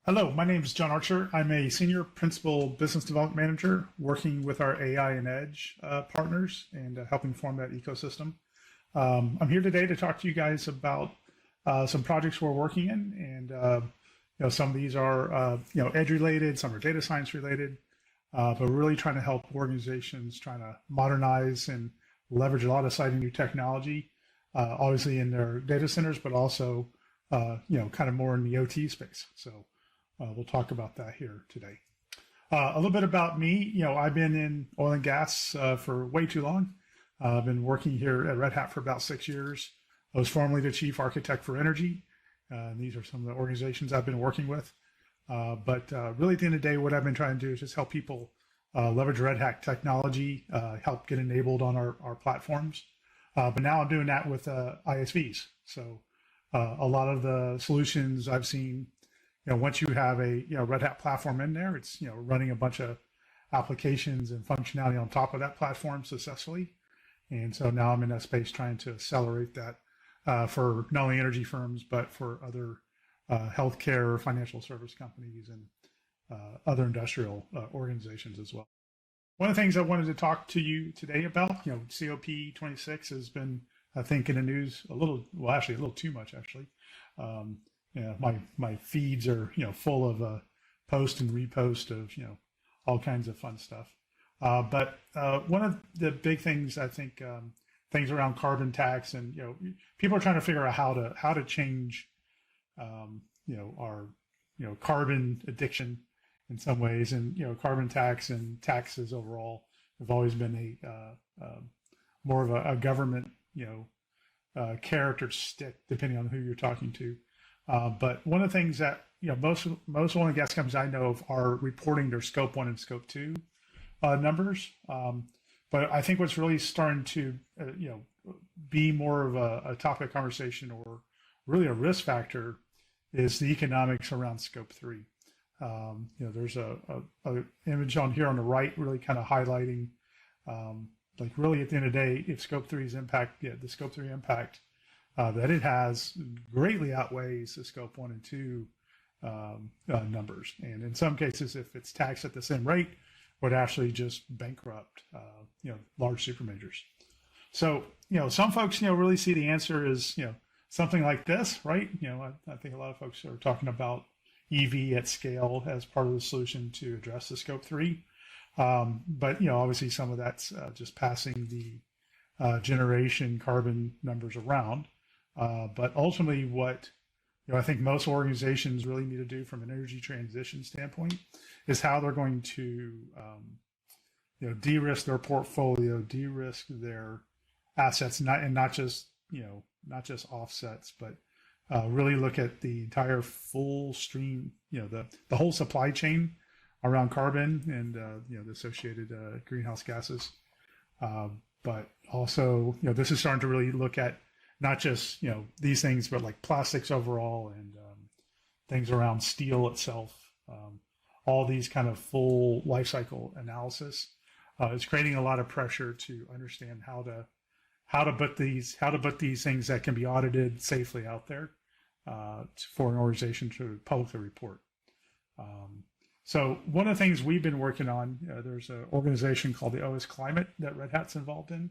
Hello, my name is John Archer. I'm a senior principal business development manager working with our AI and Edge partners and helping form that ecosystem. I'm here today to talk to you guys about some projects we're working in, and some of these are Edge related, some are data science related, but we're really trying to help organizations trying to modernize and leverage a lot of exciting new technology, obviously in their data centers, but also kind of more in the OT space. So we'll talk about that here today. A little bit about me. I've been in oil and gas for way too long. I've been working here at Red Hat for about 6 years. I was formerly the chief architect for energy. And these are some of the organizations I've been working with. But really at the end of the day, what I've been trying to do is just help people leverage Red Hat technology, help get enabled on our platforms. But now I'm doing that with ISVs. So a lot of the solutions I've seen, once you have a Red Hat platform in there, it's running a bunch of applications and functionality on top of that platform successfully. And so now I'm in that space trying to accelerate that for not only energy firms, but for other healthcare, financial service companies, and other industrial organizations as well. One of the things I wanted to talk to you today about, COP26 has been, I think, in the news a little too much, actually. My feeds are full of post and repost of all kinds of fun stuff. But one of the big things I think things around carbon tax, and people are trying to figure out how to change our carbon addiction in some ways, and carbon tax and taxes overall have always been a more of a government character stick, depending on who you're talking to. But one of the things that most oil and gas companies I know of are reporting their Scope 1 and Scope 2 numbers. But I think what's really starting to be more of a topic of conversation, or really a risk factor, is the economics around Scope 3. There's a image on here on the right, really kind of highlighting, like really at the end of the day, if Scope 3's impact, the Scope 3 impact that it has greatly outweighs the Scope 1 and 2 numbers. And in some cases, if it's taxed at the same rate, would actually just bankrupt large super majors. So some folks really see the answer as something like this, right? I think a lot of folks are talking about EV at scale as part of the solution to address the Scope 3. But obviously some of that's just passing the generation carbon numbers around. But ultimately, what I think most organizations really need to do from an energy transition standpoint is how they're going to de-risk their portfolio, de-risk their assets, not just offsets, but really look at the entire full stream, the whole supply chain around carbon and the associated greenhouse gases. But also, this is starting to really look at not just these things, but like plastics overall, and things around steel itself. All these kind of full life cycle analysis is creating a lot of pressure to understand how to put these things that can be audited safely out there for an organization to publicly report. So one of the things we've been working on, there's an organization called the OS Climate that Red Hat's involved in.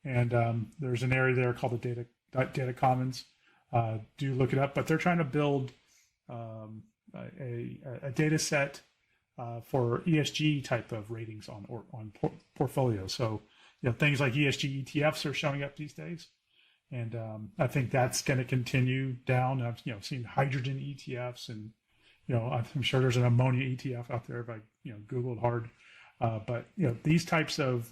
And there's an area there called the Data Commons. Do look it up, but they're trying to build a data set for ESG type of ratings on portfolios. So things like ESG ETFs are showing up these days, and I think that's going to continue down. I've seen hydrogen ETFs, and I'm sure there's an ammonia ETF out there if I Googled hard. But these types of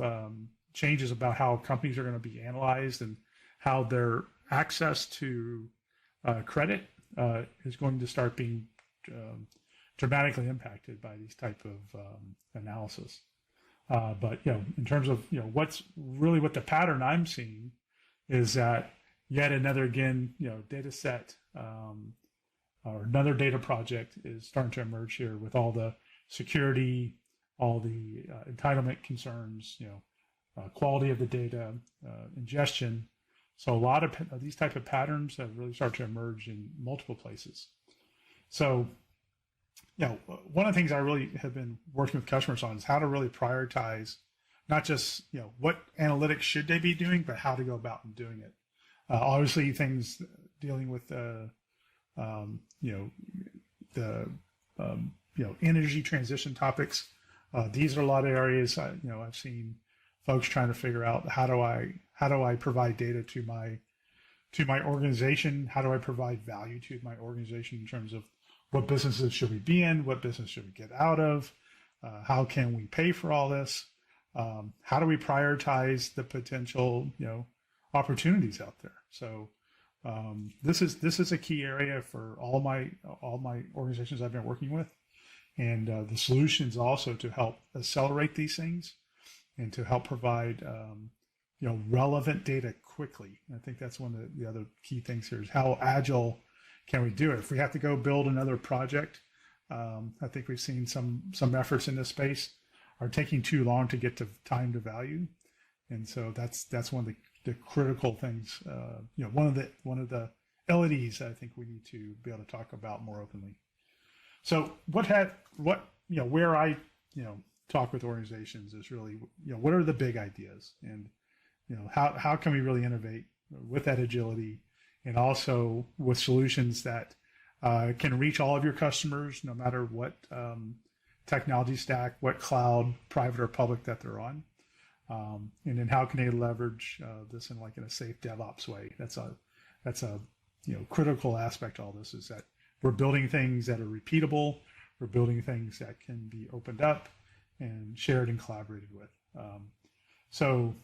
changes about how companies are going to be analyzed and how their access to credit is going to start being dramatically impacted by these type of analysis. But in terms of what the pattern I'm seeing is that yet another data set or another data project is starting to emerge here with all the security, all the entitlement concerns, quality of the data, ingestion. So a lot of these type of patterns have really started to emerge in multiple places. So one of the things I really have been working with customers on is how to really prioritize not just, what analytics should they be doing, but how to go about and doing it. Obviously, things dealing with, the, energy transition topics. These are a lot of areas, I've seen folks trying to figure out how do I provide data to my organization? How do I provide value to my organization in terms of what businesses should we be in? What business should we get out of? How can we pay for all this? How do we prioritize the potential, opportunities out there? So this is a key area for all my organizations I've been working with, and the solutions also to help accelerate these things and to help provide relevant data quickly. And I think that's one of the other key things here is how agile can we do it? If we have to go build another project, I think we've seen some efforts in this space are taking too long to get to time to value, and so that's one of the critical things. One of the LEDs I think we need to be able to talk about more openly. So where I talk with organizations is really what are the big ideas, and how can we really innovate with that agility, and also with solutions that can reach all of your customers no matter what technology stack, what cloud, private or public that they're on, and then how can they leverage this in a safe DevOps way. That's a critical aspect of all this, is that we're building things that are repeatable. We're building things that can be opened up and shared and collaborated with. So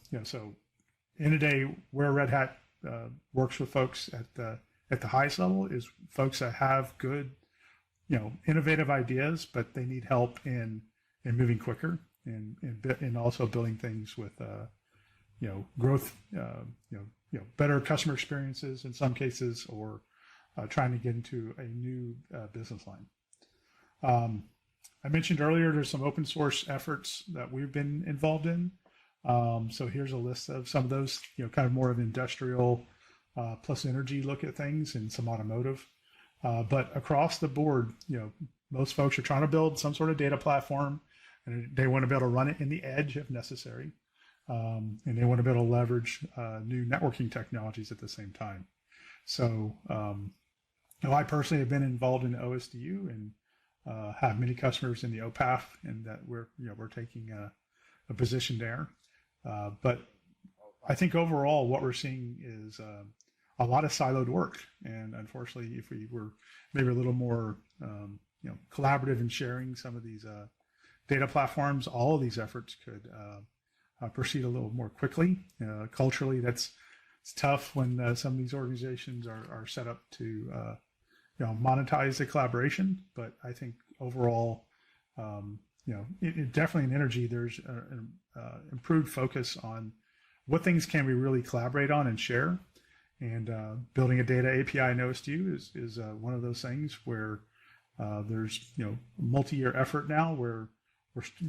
in a day where Red Hat works with folks at the highest level is folks that have good, innovative ideas, but they need help in moving quicker and also building things with, growth, better customer experiences in some cases, or trying to get into a new business line. I mentioned earlier there's some open source efforts that we've been involved in. So here's a list of some of those, kind of more of industrial plus energy look at things, and some automotive. But across the board, most folks are trying to build some sort of data platform, and they want to be able to run it in the edge if necessary. And they want to be able to leverage new networking technologies at the same time. So I personally have been involved in OSDU and have many customers in the OPAF, and that we're taking a position there. But I think overall what we're seeing is a lot of siloed work. And unfortunately, if we were maybe a little more collaborative in sharing some of these data platforms, all of these efforts could proceed a little more quickly. Culturally, it's tough when some of these organizations are set up to monetize the collaboration. But I think overall, definitely in energy, there's an improved focus on what things can we really collaborate on and share. And building a data API in OSDU is one of those things where there's multi-year effort now where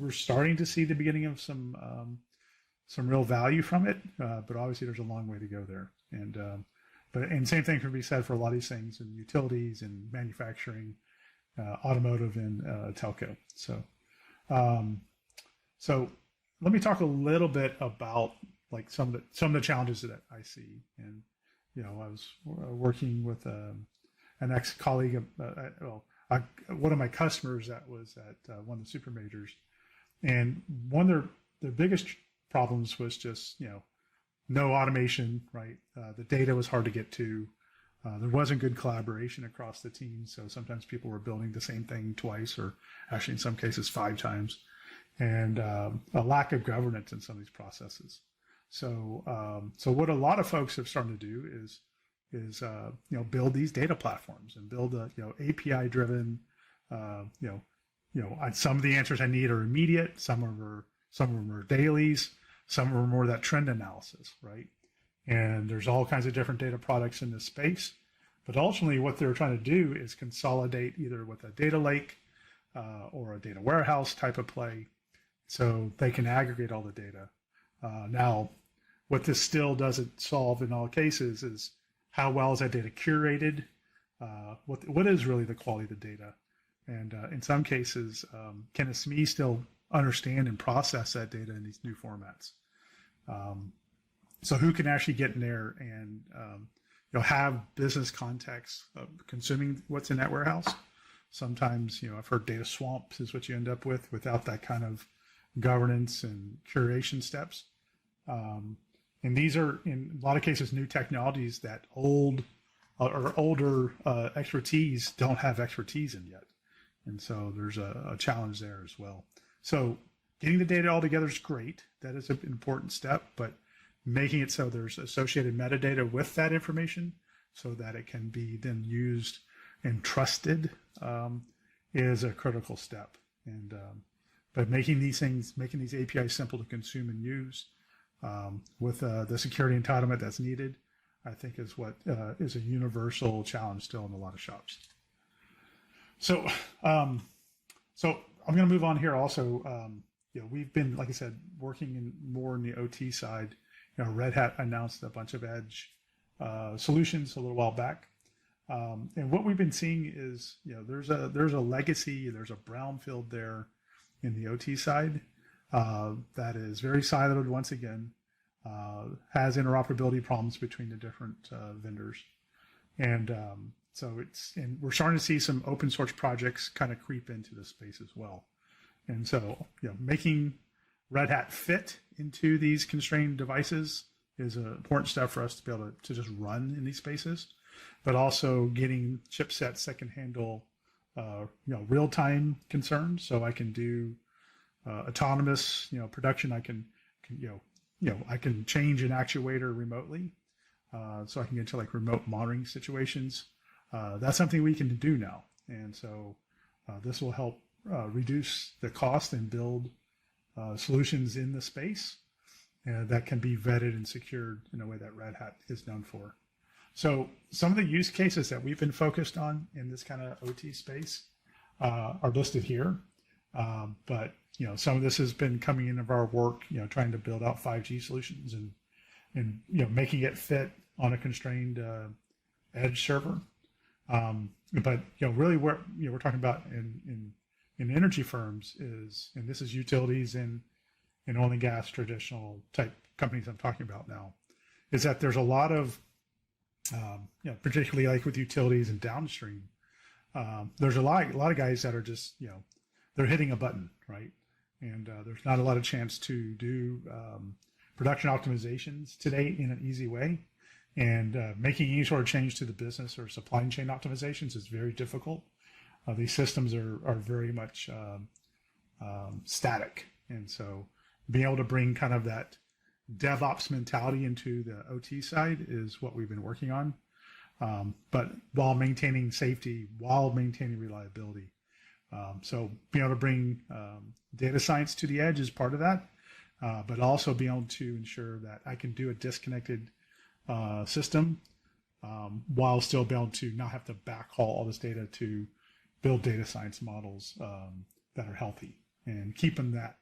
we're starting to see the beginning of some real value from it. But obviously there's a long way to go there. And same thing can be said for a lot of these things in utilities and manufacturing, automotive, and telco. So let me talk a little bit about some of the challenges that I see. And I was working with an ex-colleague, one of my customers that was at one of the super majors, and one of their biggest problems was just no automation. Right, the data was hard to get to. There wasn't good collaboration across the team, so sometimes people were building the same thing twice, or actually in some cases 5 times, and a lack of governance in some of these processes. So what a lot of folks have started to do is build these data platforms and build API driven. Some of the answers I need are immediate. Some of them are dailies. Some of them are more that trend analysis, right? And there's all kinds of different data products in this space. But ultimately, what they're trying to do is consolidate either with a data lake or a data warehouse type of play, so they can aggregate all the data. Now, what this still doesn't solve in all cases is how well is that data curated? What is really the quality of the data? And in some cases, can a SME still understand and process that data in these new formats? So who can actually get in there and have business context of consuming what's in that warehouse? Sometimes, I've heard data swamps is what you end up with without that kind of governance and curation steps. And these are, in a lot of cases, new technologies that older expertise don't have expertise in yet. And so there's a challenge there as well. So getting the data all together is great. That is an important step, but making it so there's associated metadata with that information so that it can be then used and trusted is a critical step. And but making these APIs simple to consume and use with the security entitlement that's needed, I think is what is a universal challenge still in a lot of shops. So I'm going to move on here also. We've been, like I said, working more in the OT side. Red Hat announced a bunch of edge solutions a little while back. And what we've been seeing is, there's a legacy, there's a brownfield there in the OT side that is very siloed once again, has interoperability problems between the different vendors. And and we're starting to see some open source projects kind of creep into this space as well. And so, making Red Hat fit into these constrained devices is an important step for us to be able to just run in these spaces, but also getting chipsets that can handle, real-time concerns. So I can do autonomous, production. I can I can change an actuator remotely, so I can get into like remote monitoring situations. That's something we can do now, and so this will help reduce the cost and build solutions in the space that can be vetted and secured in a way that Red Hat is known for. So some of the use cases that we've been focused on in this kind of OT space are listed here. But some of this has been coming in of our work, trying to build out 5G solutions and making it fit on a constrained edge server. But really what we're talking about in energy firms is, and this is utilities and oil and gas traditional type companies I'm talking about now, is that there's a lot of particularly like with utilities and downstream, there's a lot of guys that are just they're hitting a button, right? And there's not a lot of chance to do production optimizations today in an easy way. And making any sort of change to the business or supply chain optimizations is very difficult. These systems are very much static. And so being able to bring kind of that DevOps mentality into the OT side is what we've been working on. But while maintaining safety, while maintaining reliability. So being able to bring data science to the edge is part of that, but also being able to ensure that I can do a disconnected system while still being able to not have to backhaul all this data to build data science models that are healthy, and keeping that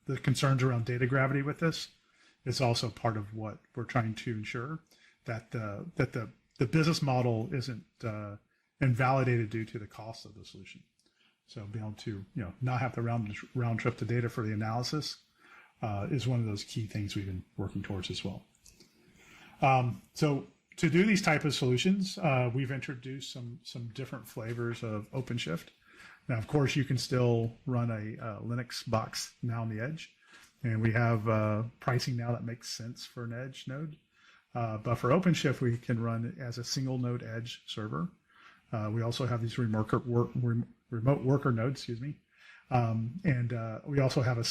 the concerns around data gravity with this is also part of what we're trying to ensure, that the business model isn't invalidated due to the cost of the solution. So being able to not have to round trip the data for the analysis is one of those key things we've been working towards as well. So to do these type of solutions, we've introduced some different flavors of Openshift. Now, of course, you can still run a Linux box now on the edge, and we have pricing now that makes sense for an edge node. But for Openshift, we can run it as a single node edge server. We also have these remote worker nodes, and we also have a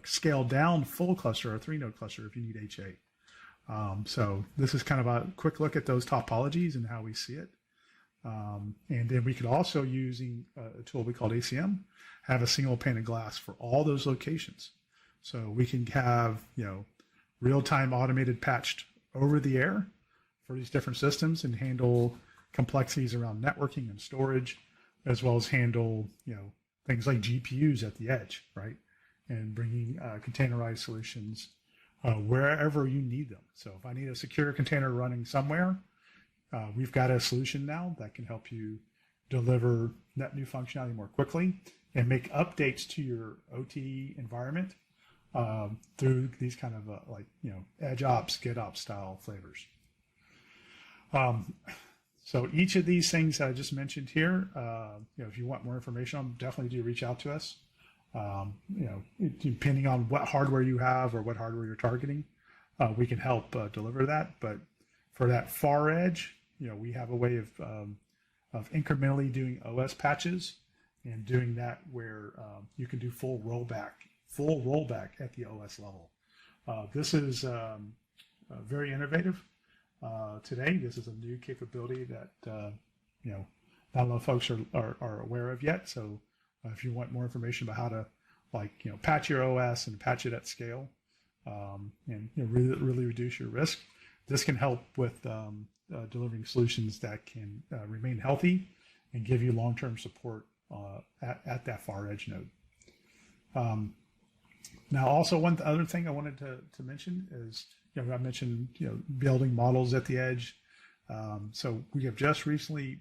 scaled down full cluster, a 3-node cluster if you need HA. So this is kind of a quick look at those topologies and how we see it. And then we could also, using a tool we call ACM, have a single pane of glass for all those locations. So we can have real-time automated patched over the air for these different systems and handle complexities around networking and storage, as well as handle things like GPUs at the edge, right? And bringing containerized solutions wherever you need them. So if I need a secure container running somewhere, we've got a solution now that can help you deliver net new functionality more quickly, and make updates to your OT environment through these kind of edge ops, get ops style flavors. So each of these things that I just mentioned here, if you want more information on them, definitely do reach out to us. Depending on what hardware you have or what hardware you're targeting, we can help deliver that. But for that far edge, we have a way of incrementally doing OS patches and doing that where you can do full rollback at the OS level. This is very innovative. Today, this is a new capability that not a lot of folks are aware of yet. So if you want more information about how to patch your OS and patch it at scale and really reduce your risk, this can help with delivering solutions that can remain healthy and give you long-term support at that far edge node. Now, also one other thing I wanted to mention is, I mentioned building models at the edge. So we have just recently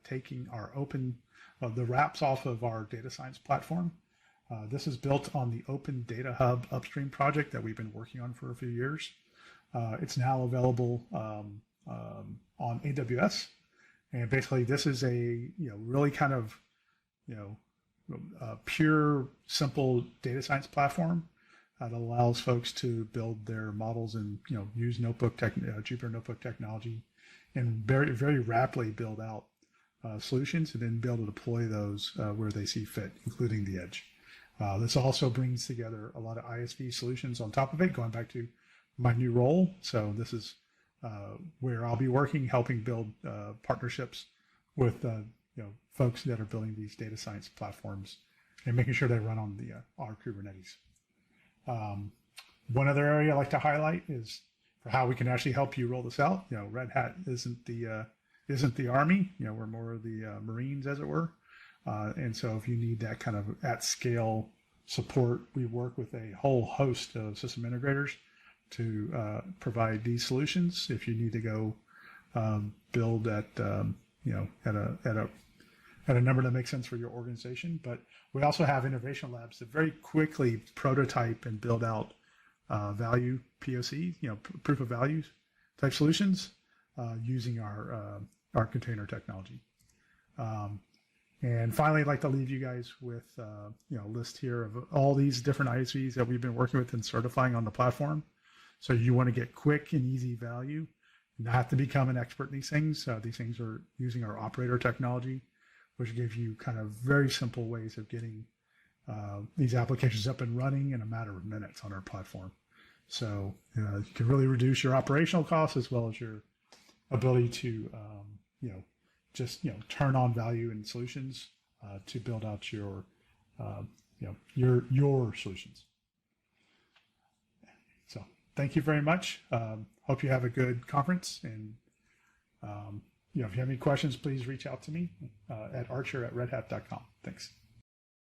taken our the wraps off of our data science platform. This is built on the Open Data Hub upstream project that we've been working on for a few years. It's now available on AWS, and basically this is a really kind of pure, simple data science platform that allows folks to build their models and use Jupyter Notebook technology, and very, very rapidly build out solutions and then be able to deploy those where they see fit, including the edge. This also brings together a lot of ISV solutions on top of it, going back to my new role. So this is where I'll be working, helping build partnerships with folks that are building these data science platforms and making sure they run on our Kubernetes. One other area I like to highlight is for how we can actually help you roll this out. Red Hat isn't the Army. We're more of the Marines, as it were. And so if you need that kind of at scale support, we work with a whole host of system integrators to provide these solutions. If you need to go build at a number that makes sense for your organization. But we also have innovation labs that very quickly prototype and build out value POC, proof of values type solutions using our container technology. And finally, I'd like to leave you guys with a list here of all these different ISVs that we've been working with and certifying on the platform. So you want to get quick and easy value, not have to become an expert in these things. These things are using our operator technology, which gives you kind of very simple ways of getting these applications up and running in a matter of minutes on our platform. So you can really reduce your operational costs as well as your ability to just turn on value and solutions to build out your solutions. So thank you very much. Hope you have a good conference, and if you have any questions, please reach out to me at archer@redhat.com. Thanks.